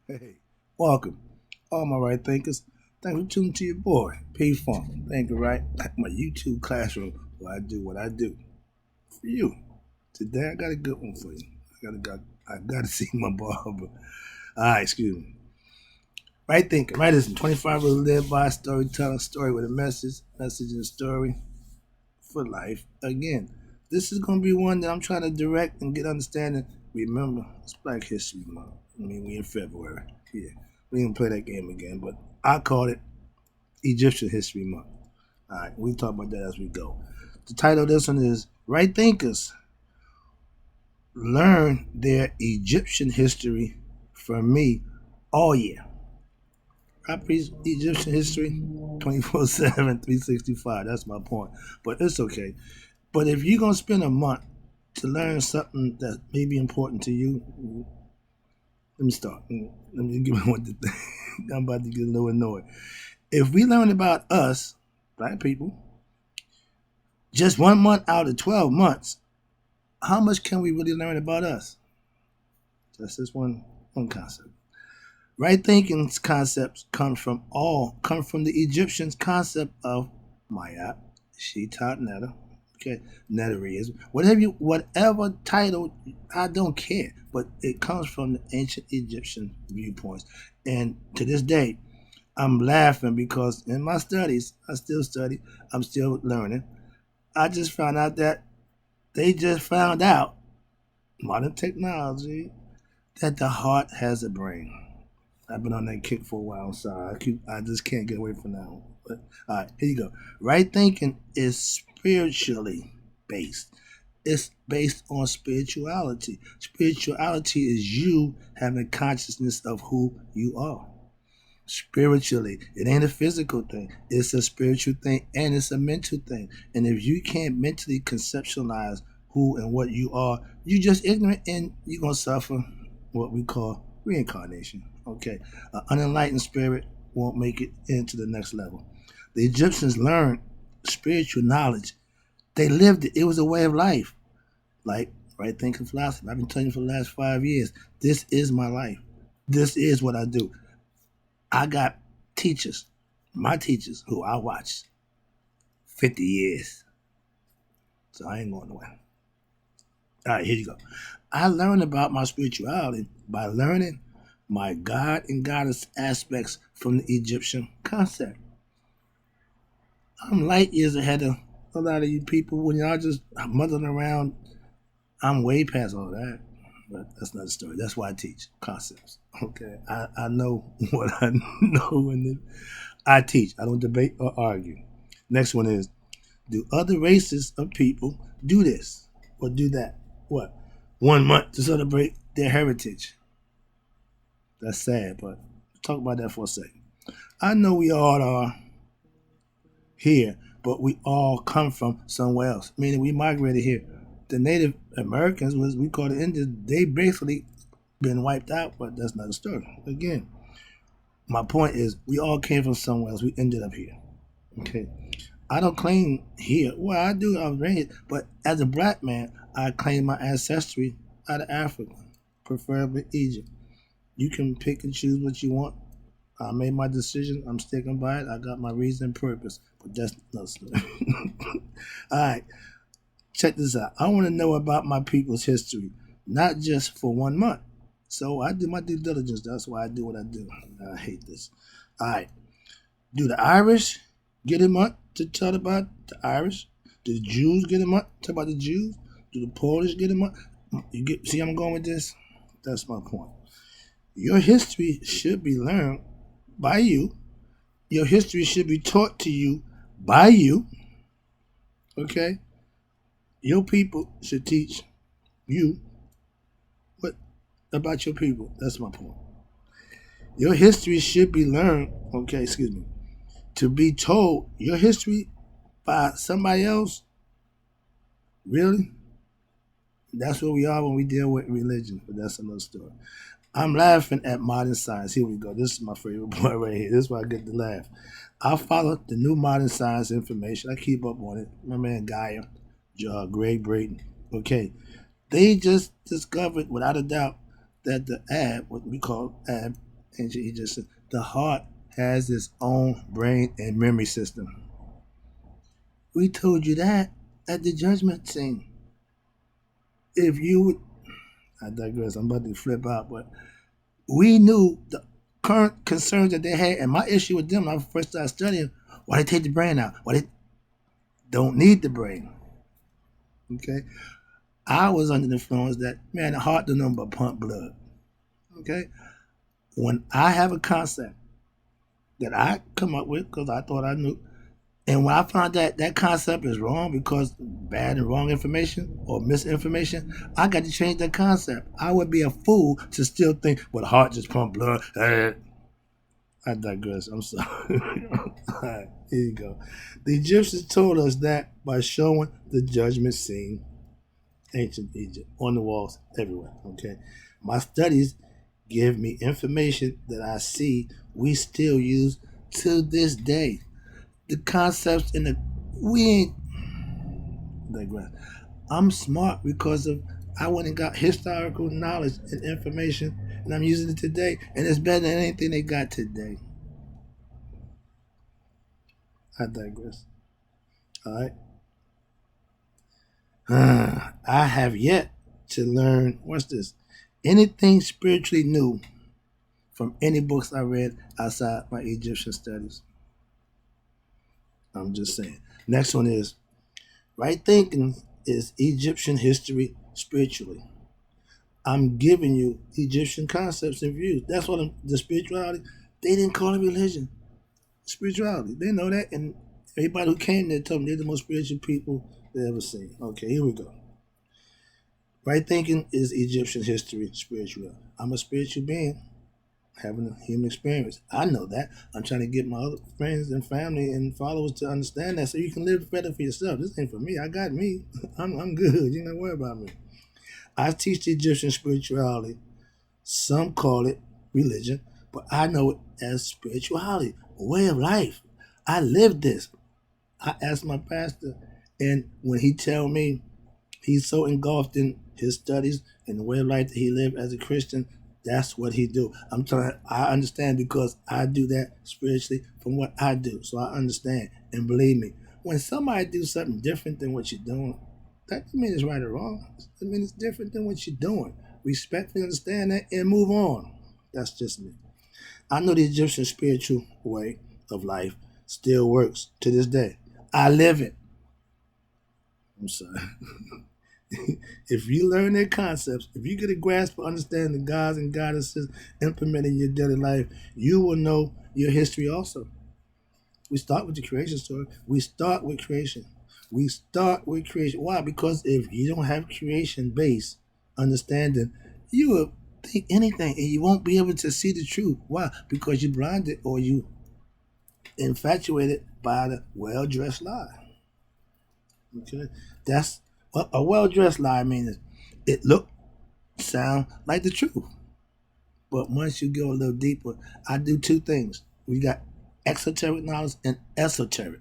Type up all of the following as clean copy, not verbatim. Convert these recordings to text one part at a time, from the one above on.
Hey, welcome, all my right thinkers. Thank you for tuning to your boy, P Funk. Thank you, right? My YouTube classroom where I do what I do for you. Today I got a good one for you. I gotta see my barber. Excuse me. Right thinking, right is 25 years live by storytelling, story with a message and story for life. Again, this is gonna be one that I'm trying to direct and get understanding. Remember, it's Black History Month. I mean, we in February. Yeah, we didn't play that game again, but I call it Egyptian History Month. All right, we talk about that as we go. The title of this one is Right Thinkers Learn Their Egyptian History from Me All Year. I preach Egyptian history 24/7, 365. That's my point. But it's okay. But if you're going to spend a month to learn something that may be important to you, let me start. Let me give you what the thing. I'm about to get a little annoyed. If we learn about us, Black people, just 1 month out of 12 months, how much can we really learn about us? That's just one concept. Right thinking's concepts come from the Egyptians' concept of Maya, Shitat Netta, okay, Neterism. Whatever title, I don't care, but it comes from the ancient Egyptian viewpoints. And to this day, I'm laughing because in my studies, I still study, I'm still learning. I just found out that they just found out, modern technology, that the heart has a brain. I've been on that kick for a while. I'm sorry. I just can't get away from that one. But all right, here you go. Right thinking is spiritually based. It's based on spirituality. Spirituality is you having consciousness of who you are. Spiritually, it ain't a physical thing. It's a spiritual thing and it's a mental thing. And if you can't mentally conceptualize who and what you are, you just ignorant and you're gonna suffer what we call reincarnation. Okay, an unenlightened spirit won't make it into the next level. The Egyptians learned spiritual knowledge. They lived it. It was a way of life. Like right thinking philosophy. I've been telling you for the last 5 years. This is my life. This is what I do. I got teachers, my teachers, who I watched 50 years. So I ain't going nowhere. All right, here you go. I learned about my spirituality by learning my God and goddess aspects from the Egyptian concept. I'm light years ahead of a lot of you people. When y'all just muddling around, I'm way past all that. But that's another story. That's why I teach concepts. Okay, I know what I know, and I teach. I don't debate or argue. Next one is: do other races of people do this or do that? What? 1 month to celebrate their heritage. That's sad, but talk about that for a second. I know we all are here, but we all come from somewhere else. Meaning we migrated here. The Native Americans, was we call the Indians, they basically been wiped out, but that's not a story. Again, my point is we all came from somewhere else. We ended up here. Okay. I don't claim here. Well, I do. I was raised, but as a black man, I claim my ancestry out of Africa, preferably Egypt. You can pick and choose what you want. I made my decision. I'm sticking by it. I got my reason and purpose. But that's no story. All right, check this out. I want to know about my people's history, not just for 1 month. So I do my due diligence. That's why I do what I do. I hate this. All right. Do the Irish get a month to tell about the Irish? Do the Jews get a month to tell about the Jews? Do the Polish get a month? You get see I'm going with this? That's my point. Your history should be learned by you. Your history should be taught to you by you. Okay? Your people should teach you what about your people. That's my point. Your history should be learned, okay, excuse me, to be told your history by somebody else. Really? That's what we are when we deal with religion, but that's another story. I'm laughing at modern science. Here we go. This is my favorite part right here. This is why I get to laugh. I follow the new modern science information. I keep up on it. My man Gaia, Greg Brayton. Okay. They just discovered, without a doubt, that the ab, what we call ab, Ancient Egyptian. The heart has its own brain and memory system. We told you that at the judgment scene. If you would, I digress. I'm about to flip out, but we knew the current concerns that they had, and my issue with them when I first started studying, why they take the brain out? Why they don't need the brain? Okay, I was under the influence that man, the heart don't know but pump blood. Okay, when I have a concept that I come up with because I thought I knew, and when I found that that concept is wrong because bad and wrong information or misinformation, I got to change that concept. I would be a fool to still think, well, the heart just pump blood. I digress. I'm sorry. All right, here you go. The Egyptians told us that by showing the judgment scene, ancient Egypt, on the walls everywhere. Okay, my studies give me information that I see we still use to this day. The concepts in the we ain't digress. I'm smart because of I went and got historical knowledge and information, and I'm using it today, and it's better than anything they got today. I digress. All right. I have yet to learn. What's this? Anything spiritually new from any books I read outside my Egyptian studies. I'm just saying. Next one is right thinking is Egyptian history spiritually. I'm giving you Egyptian concepts and views. That's what the spirituality. They didn't call it religion. Spirituality. They know that, and everybody who came there told them they're the most spiritual people they ever seen. Okay, here we go. Right thinking is Egyptian history spiritual. I'm a spiritual being having a human experience. I know that. I'm trying to get my other friends and family and followers to understand that so you can live better for yourself. This ain't for me. I got me. I'm good. You don't worry about me. I teach the Egyptian spirituality. Some call it religion, but I know it as spirituality, a way of life. I live this. I asked my pastor, and when he tell me he's so engulfed in his studies and the way of life that he lived as a Christian, that's what he do. I understand because I do that spiritually from what I do. So I understand. And believe me, when somebody do something different than what you're doing, that doesn't mean it's right or wrong. I mean it's different than what you're doing. Respectfully understand that and move on. That's just me. I know the Egyptian spiritual way of life still works to this day. I live it. I'm sorry. If you learn their concepts, if you get a grasp of understanding the gods and goddesses implemented in your daily life, you will know your history also. We start with the creation story. We start with creation. We start with creation. Why? Because if you don't have creation based understanding, you will think anything and you won't be able to see the truth. Why? Because you're blinded or you infatuated by the well dressed lie. Okay? That's what a well dressed lie means. It look sound like the truth. But once you go a little deeper, I do two things. We got exoteric knowledge and esoteric.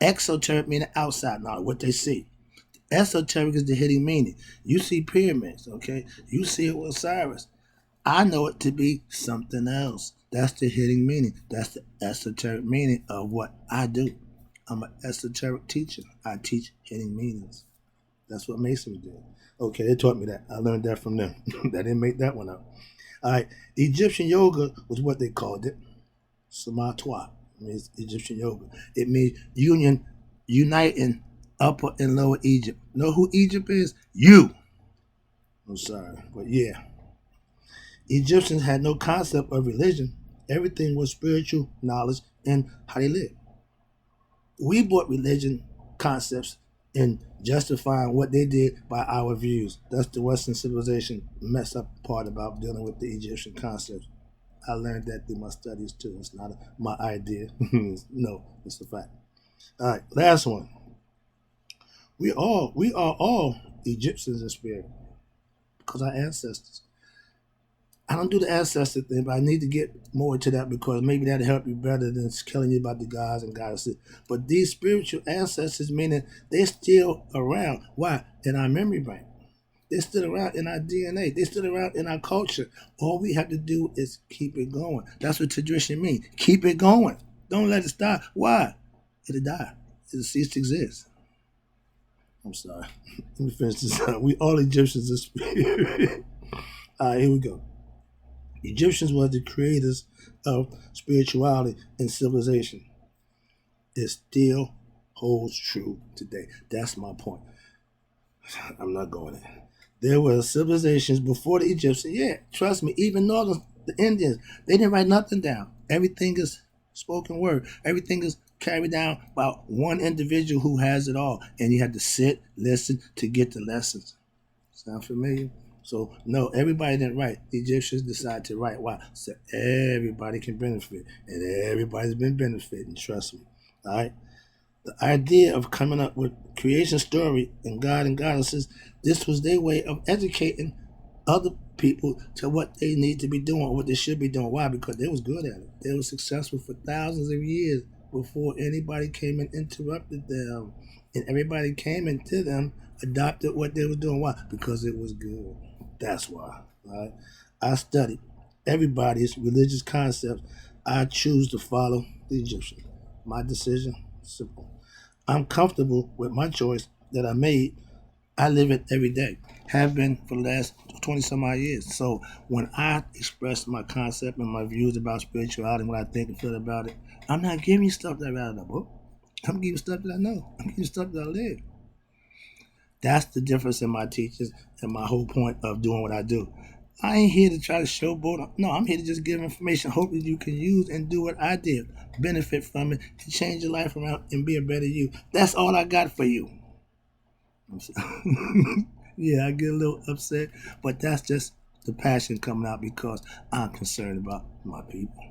Exoteric meaning outside knowledge, what they see. Esoteric is the hidden meaning. You see pyramids, okay? You see it with Cyrus. I know it to be something else. That's the hidden meaning. That's the esoteric meaning of what I do. I'm an esoteric teacher. I teach hidden meanings. That's what Masonry did. Okay, they taught me that. I learned that from them. I didn't make that one up. All right, Egyptian yoga was what they called it. Samatwa means Egyptian yoga. It means uniting Upper and Lower Egypt. Know who Egypt is? You. I'm sorry, but yeah. Egyptians had no concept of religion. Everything was spiritual knowledge and how they lived. We brought religion concepts in justifying what they did by our views. That's the Western civilization messed up part about dealing with the Egyptian concepts. I learned that through my studies too. It's not my idea. No, it's a fact. All right, last one. We are all Egyptians in spirit because our ancestors. I don't do the ancestor thing, but I need to get more into that because maybe that'll help you better than telling you about the gods and goddesses. But these spiritual ancestors, meaning they're still around. Why? In our memory bank. They stood around in our DNA. They stood around in our culture. All we have to do is keep it going. That's what tradition means. Keep it going. Don't let it stop. Why? It'll die. It'll cease to exist. I'm sorry. Let me finish this up. We all Egyptians are spirit. All right, here we go. Egyptians were the creators of spirituality and civilization. It still holds true today. That's my point. I'm not going there. There were civilizations before the Egyptians. Yeah, trust me, even northern the Indians, they didn't write nothing down. Everything is spoken word. Everything is carried down by one individual who has it all. And you had to sit, listen to get the lessons. Sound familiar? So no, everybody didn't write. The Egyptians decided to write. Why? So everybody can benefit. And everybody's been benefiting, trust me. All right. The idea of coming up with creation story and God and goddesses, this was their way of educating other people to what they need to be doing, what they should be doing. Why? Because they was good at it. They were successful for thousands of years before anybody came and interrupted them. And everybody came into them, adopted what they were doing. Why? Because it was good. That's why. Right? I studied everybody's religious concepts. I choose to follow the Egyptian. My decision, simple. I'm comfortable with my choice that I made. I live it every day. Have been for the last 20 some odd years. So when I express my concept and my views about spirituality and what I think and feel about it, I'm not giving you stuff that I read out of the book. I'm giving you stuff that I know. I'm giving you stuff that I live. That's the difference in my teachings and my whole point of doing what I do. I ain't here to try to showboat. No, I'm here to just give information, hoping you can use and do what I did, benefit from it, to change your life around and be a better you. That's all I got for you. Yeah, I get a little upset, but that's just the passion coming out because I'm concerned about my people.